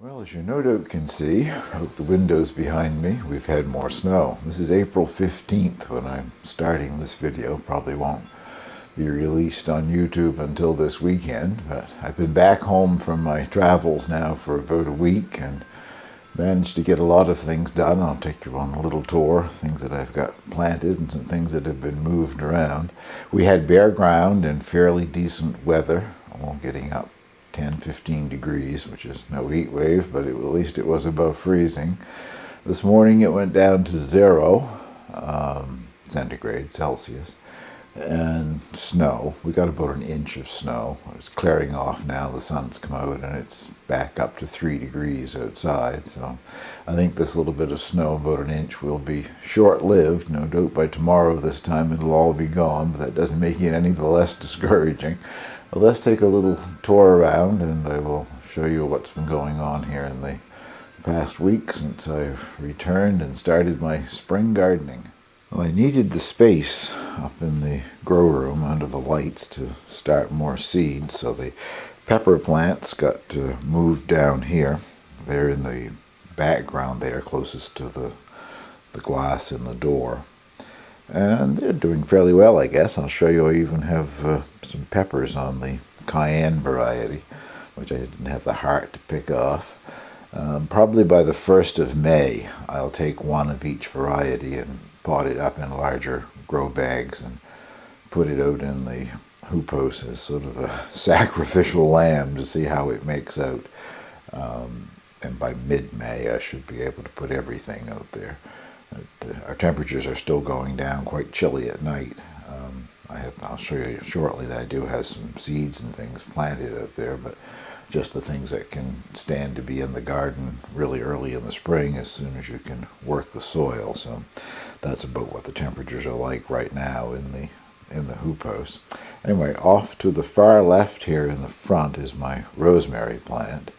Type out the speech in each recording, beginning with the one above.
Well, as you no doubt can see out the windows behind me, we've had more snow. This is April 15th when I'm starting this video. Probably won't be released on YouTube until this weekend, but I've been back home from my travels now for about a week and managed to get a lot of things done. I'll take you on a little tour, things that I've got planted and some things that have been moved around. We had bare ground and fairly decent weather, all getting up 10-15 degrees, which is no heat wave, but at least it was above freezing. This morning it went down to 0 centigrade Celsius, and snow. We got about an inch of snow. It's clearing off now. The sun's come out and it's back up to 3 degrees outside. So I think this little bit of snow, about an inch, will be short-lived. No doubt by tomorrow this time it'll all be gone, but that doesn't make it any the less discouraging. Well, let's take a little tour around and I will show you what's been going on here in the past week since I've returned and started my spring gardening. Well, I needed the space up in the grow room under the lights to start more seeds, so the pepper plants got moved down here. They're in the background there, closest to the glass in the door. And they're doing fairly well, I guess. I'll show you I even have some peppers on the cayenne variety, which I didn't have the heart to pick off. Probably by the 1st of May, I'll take one of each variety and pot it up in larger grow bags and put it out in the hoopos as sort of a sacrificial lamb to see how it makes out. And by mid-May, I should be able to put everything out there. Our temperatures are still going down, quite chilly at night. I'll show you shortly that I do have some seeds and things planted out there, but just the things that can stand to be in the garden really early in the spring as soon as you can work the soil. So that's about what the temperatures are like right now in the hoopos. Anyway, off to the far left here in the front is my rosemary plant,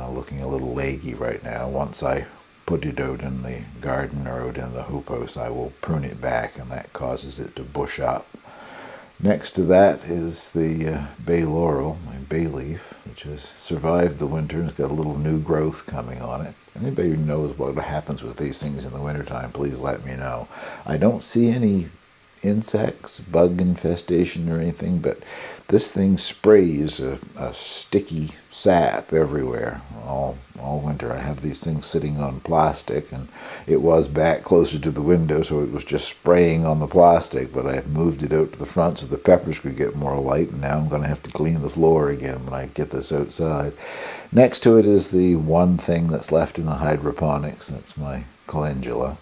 looking a little leggy right now. Once I put it out in the garden or out in the hoopos, I will prune it back, and that causes it to bush up. Next to that is the bay laurel, my bay leaf, which has survived the winter. It's got a little new growth coming on it. Anybody who knows what happens with these things in the wintertime, please let me know. I don't see any insects, bug infestation or anything, but this thing sprays a sticky sap everywhere all winter. I have these things sitting on plastic, and it was back closer to the window, so it was just spraying on the plastic, but I moved it out to the front so the peppers could get more light, and now I'm going to have to clean the floor again when I get this outside. Next to it is the one thing that's left in the hydroponics. That's my calendula.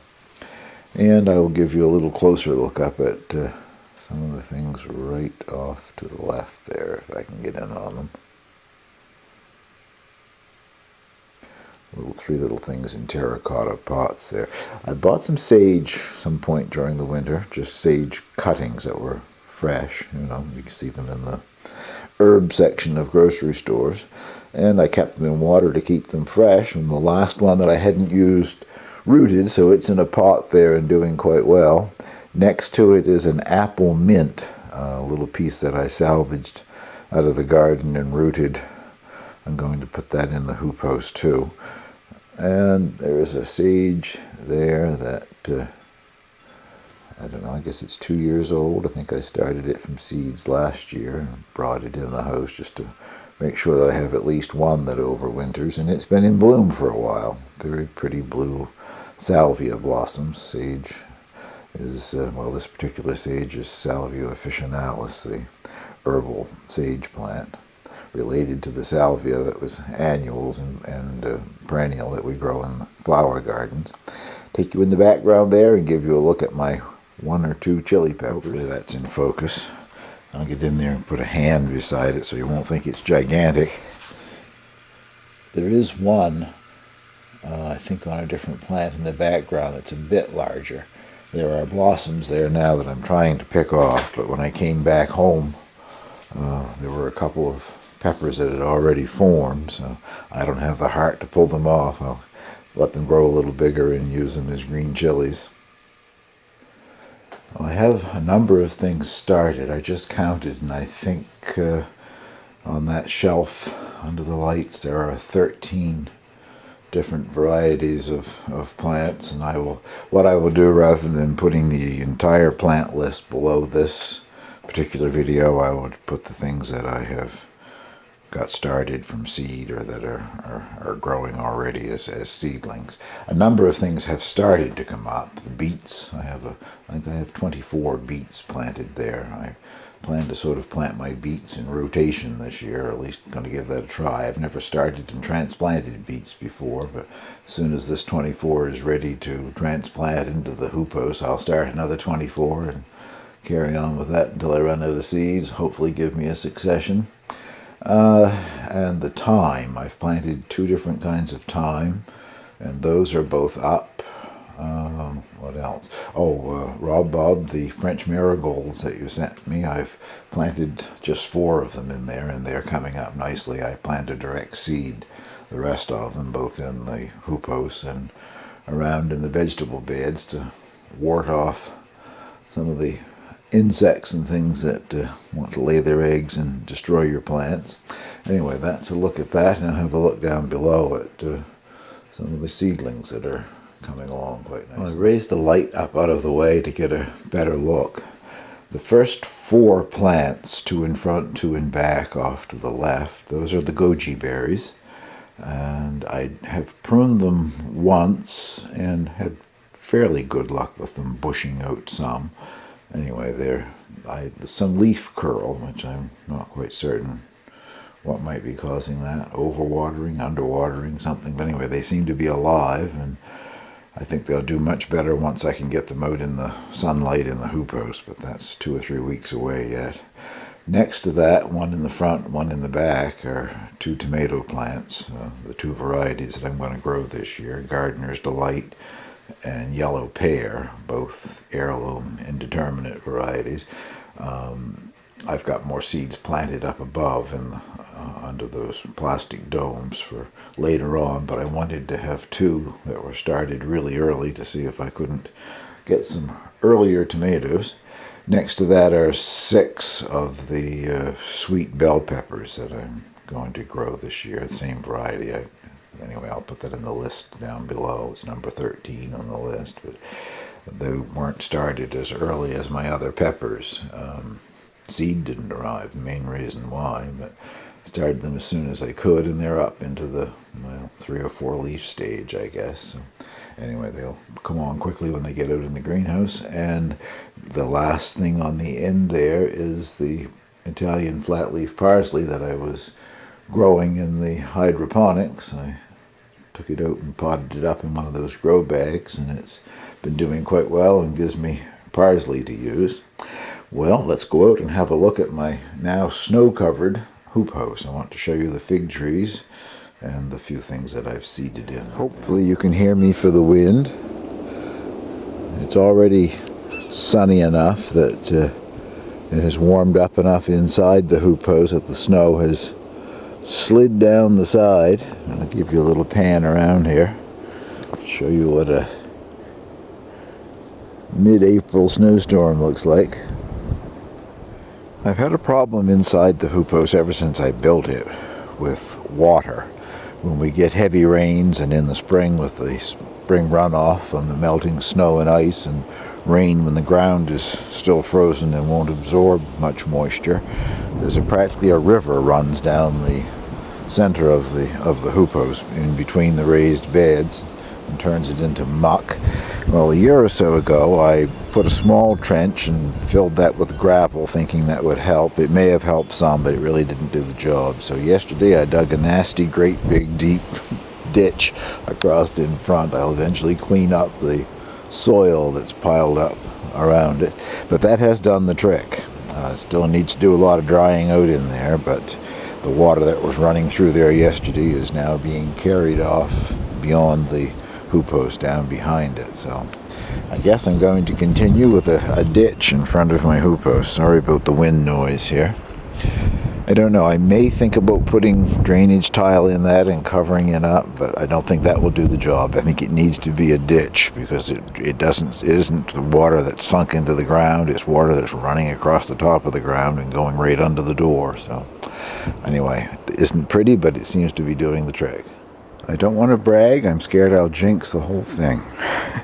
And I will give you a little closer look up at some of the things right off to the left there, if I can get in on them. Three little things in terracotta pots there. I bought some sage some point during the winter, just sage cuttings that were fresh. You can see them in the herb section of grocery stores. And I kept them in water to keep them fresh. And the last one that I hadn't used rooted, so it's in a pot there and doing quite well. Next to it is an apple mint, a little piece that I salvaged out of the garden and rooted. I'm going to put that in the hoopos too. And there is a sage there that, I don't know, I guess it's 2 years old. I think I started it from seeds last year and brought it in the house just to make sure that I have at least one that overwinters, and it's been in bloom for a while. Very pretty blue salvia blossoms. Sage is, this particular sage is Salvia officinalis, the herbal sage plant, related to the salvia that was annuals and perennial that we grow in flower gardens. Take you in the background there and give you a look at my 1 or 2 chili peppers. Hopefully that's in focus. I'll get in there and put a hand beside it so you won't think it's gigantic. There is one, I think on a different plant in the background that's a bit larger. There are blossoms there now that I'm trying to pick off, but when I came back home, there were a couple of peppers that had already formed, so I don't have the heart to pull them off. I'll let them grow a little bigger and use them as green chilies. Well, I have a number of things started. I just counted, and I think on that shelf under the lights there are 13 different varieties of plants, and what I will do, rather than putting the entire plant list below this particular video, I will put the things that I have got started from seed or that are growing already as seedlings. A number of things have started to come up. The beets, I think I have 24 beets planted there. I plan to sort of plant my beets in rotation this year, or at least going to give that a try. I've never started and transplanted beets before, but as soon as this 24 is ready to transplant into the hoopos, I'll start another 24 and carry on with that until I run out of seeds, hopefully give me a succession. And the thyme, I've planted 2 different kinds of thyme, and those are both up. What else? Oh, Rob Bob, the French marigolds that you sent me, I've planted just 4 of them in there, and they're coming up nicely. I plan to direct seed the rest of them, both in the hoopos and around in the vegetable beds, to ward off some of the insects and things that want to lay their eggs and destroy your plants. Anyway, that's a look at that, and I'll have a look down below at some of the seedlings that are coming along quite nicely. I raised the light up out of the way to get a better look. The first 4 plants, 2 in front, 2 in back, off to the left, those are the goji berries, and I have pruned them once and had fairly good luck with them bushing out some. Anyway, there's some leaf curl, which I'm not quite certain what might be causing that. Overwatering, underwatering, something. But anyway, they seem to be alive, and I think they'll do much better once I can get them out in the sunlight in the hoopos, but that's 2 or 3 weeks away yet. Next to that, 1 in the front, 1 in the back, are 2 tomato plants, the 2 varieties that I'm going to grow this year, Gardener's Delight and Yellow Pear, both heirloom indeterminate varieties. I've got more seeds planted up above in the, under those plastic domes for later on, but I wanted to have 2 that were started really early to see if I couldn't get some earlier tomatoes. Next to that are 6 of the sweet bell peppers that I'm going to grow this year, the same variety. Anyway, I'll put that in the list down below. It's number 13 on the list, but they weren't started as early as my other peppers. Seed didn't arrive, the main reason why, but started them as soon as I could, and they're up into the 3 or 4 leaf stage, I guess. So anyway, they'll come on quickly when they get out in the greenhouse. And the last thing on the end there is the Italian flat-leaf parsley that I was growing in the hydroponics. I took it out and potted it up in one of those grow bags, and it's been doing quite well and gives me parsley to use. Well, let's go out and have a look at my now snow-covered hoop house. I want to show you the fig trees and the few things that I've seeded in. Hopefully you can hear me for the wind. It's already sunny enough that it has warmed up enough inside the hoop house that the snow has slid down the side. I'll give you a little pan around here, show you what a mid-April snowstorm looks like. I've had a problem inside the hoop house ever since I built it with water. When we get heavy rains, and in the spring with the spring runoff from the melting snow and ice, and rain when the ground is still frozen and won't absorb much moisture, there's practically a river runs down the center of the hoop house in between the raised beds and turns it into muck. Well, a year or so ago I put a small trench and filled that with gravel, thinking that would help. It may have helped some, but it really didn't do the job. So yesterday I dug a nasty, great big deep ditch across in front. I'll eventually clean up the soil that's piled up around it, but that has done the trick. Still needs to do a lot of drying out in there, but the water that was running through there yesterday is now being carried off beyond the hoop house down behind it. So I guess I'm going to continue with a ditch in front of my hoop house. Sorry about the wind noise here. I don't know, I may think about putting drainage tile in that and covering it up, but I don't think that will do the job. I think it needs to be a ditch, because it isn't the water that's sunk into the ground, it's water that's running across the top of the ground and going right under the door. So anyway, it isn't pretty, but it seems to be doing the trick. I don't want to brag. I'm scared I'll jinx the whole thing.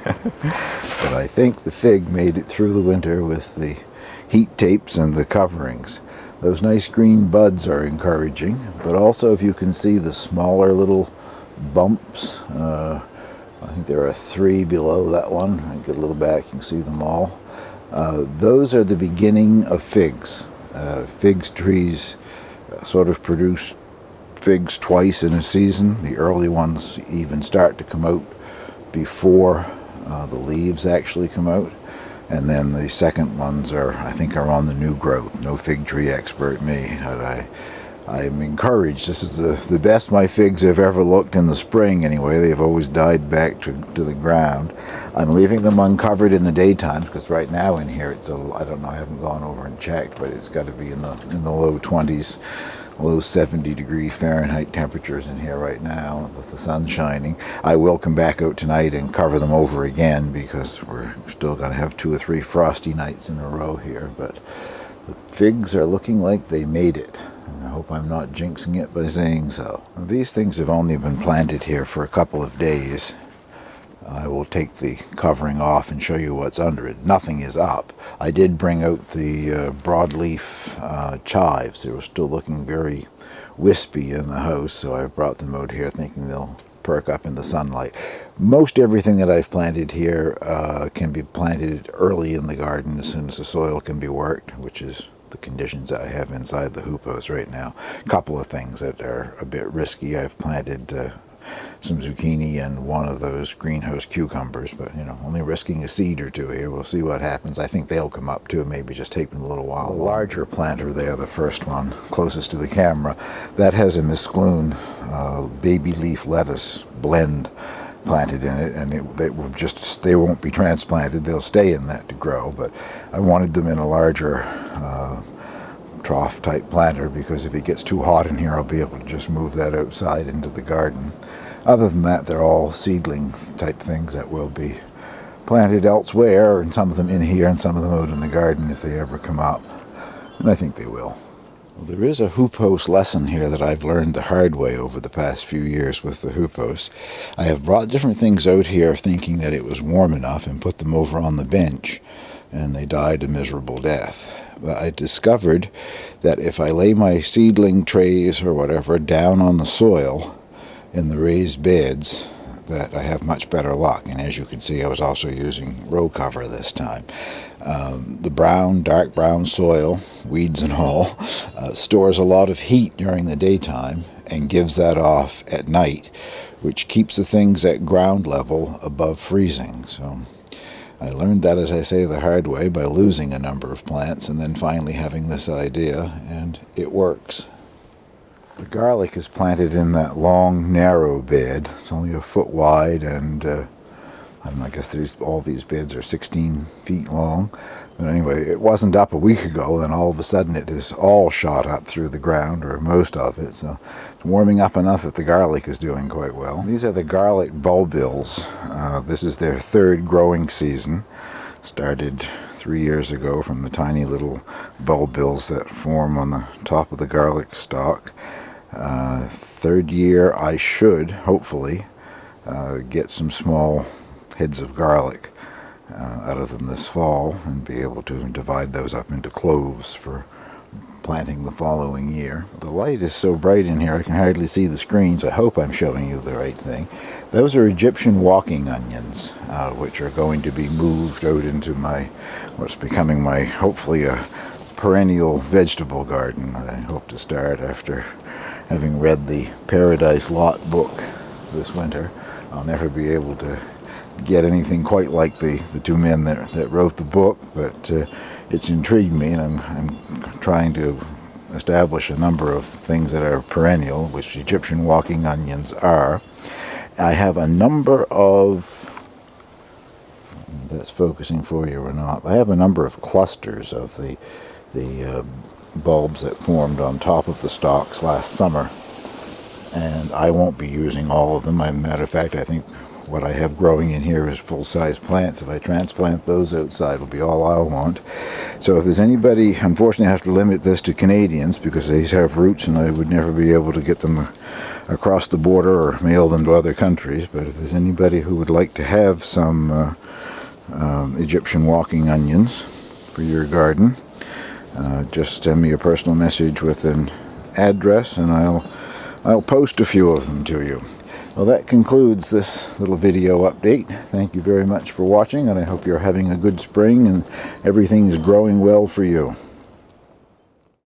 But I think the fig made it through the winter with the heat tapes and the coverings. Those nice green buds are encouraging, but also if you can see the smaller little bumps, I think there are 3 below that one. I get a little back, you can see them all. Those are the beginning of figs. Figs trees sort of produce figs twice in a season. The early ones even start to come out before the leaves actually come out. And then the second ones I think are on the new growth. No fig tree expert me, but I'm encouraged. This is the best my figs have ever looked in the spring anyway. They've always died back to the ground. I'm leaving them uncovered in the daytime because right now in here it's I don't know, I haven't gone over and checked, but it's got to be in the low 20s. Low 70-degree Fahrenheit temperatures in here right now with the sun shining. I will come back out tonight and cover them over again because we're still going to have 2 or 3 frosty nights in a row here. But the figs are looking like they made it. And I hope I'm not jinxing it by saying so. Now, these things have only been planted here for a couple of days. I will take the covering off and show you what's under it. Nothing is up. I did bring out the broadleaf chives. They were still looking very wispy in the house, so I brought them out here thinking they'll perk up in the sunlight. Most everything that I've planted here can be planted early in the garden as soon as the soil can be worked, which is the conditions that I have inside the hoop house right now. A couple of things that are a bit risky. I've planted some zucchini and one of those greenhouse cucumbers, but only risking a seed or 2 here. We'll see what happens. I think they'll come up too, maybe just take them a little while. The larger planter there, the first one closest to the camera, that has a miscloon baby leaf lettuce blend planted in it, and they won't be transplanted. They'll stay in that to grow, but I wanted them in a larger trough type planter because if it gets too hot in here I'll be able to just move that outside into the garden. Other than that, they're all seedling type things that will be planted elsewhere, and some of them in here and some of them out in the garden if they ever come up, and I think they will. Well, there is a hoop house lesson here that I've learned the hard way over the past few years with the hoop house. I have brought different things out here thinking that it was warm enough and put them over on the bench, and they died a miserable death. But I discovered that if I lay my seedling trays or whatever down on the soil in the raised beds, that I have much better luck. And as you can see, I was also using row cover this time. The dark brown soil, weeds and all, stores a lot of heat during the daytime and gives that off at night, which keeps the things at ground level above freezing. So I learned that, as I say, the hard way by losing a number of plants and then finally having this idea, and it works. The garlic is planted in that long, narrow bed. It's only a foot wide, and I guess all these beds are 16 feet long. But anyway, it wasn't up a week ago, and all of a sudden it is all shot up through the ground, or most of it. So it's warming up enough that the garlic is doing quite well. These are the garlic bulbils. This is their 3rd growing season. Started 3 years ago from the tiny little bulbils that form on the top of the garlic stalk. 3rd year I should, hopefully, get some small heads of garlic out of them this fall and be able to divide those up into cloves for planting the following year. The light is so bright in here I can hardly see the screens. I hope I'm showing you the right thing. Those are Egyptian walking onions, which are going to be moved out into what's becoming hopefully a perennial vegetable garden that I hope to start after having read the Paradise Lot book this winter. I'll never be able to get anything quite like the 2 men that wrote the book, but it's intrigued me, and I'm trying to establish a number of things that are perennial, which Egyptian walking onions are. I have a number of, that's focusing for you or not, I have a number of clusters of the bulbs that formed on top of the stalks last summer, and I won't be using all of them. As a matter of fact, I think what I have growing in here is full-size plants. If I transplant those outside, it'll be all I'll want. So if there's anybody, unfortunately I have to limit this to Canadians because these have roots and I would never be able to get them across the border or mail them to other countries. But if there's anybody who would like to have some Egyptian walking onions for your garden, just send me a personal message with an address and I'll post a few of them to you. Well, that concludes this little video update. Thank you very much for watching, and I hope you're having a good spring and everything's growing well for you.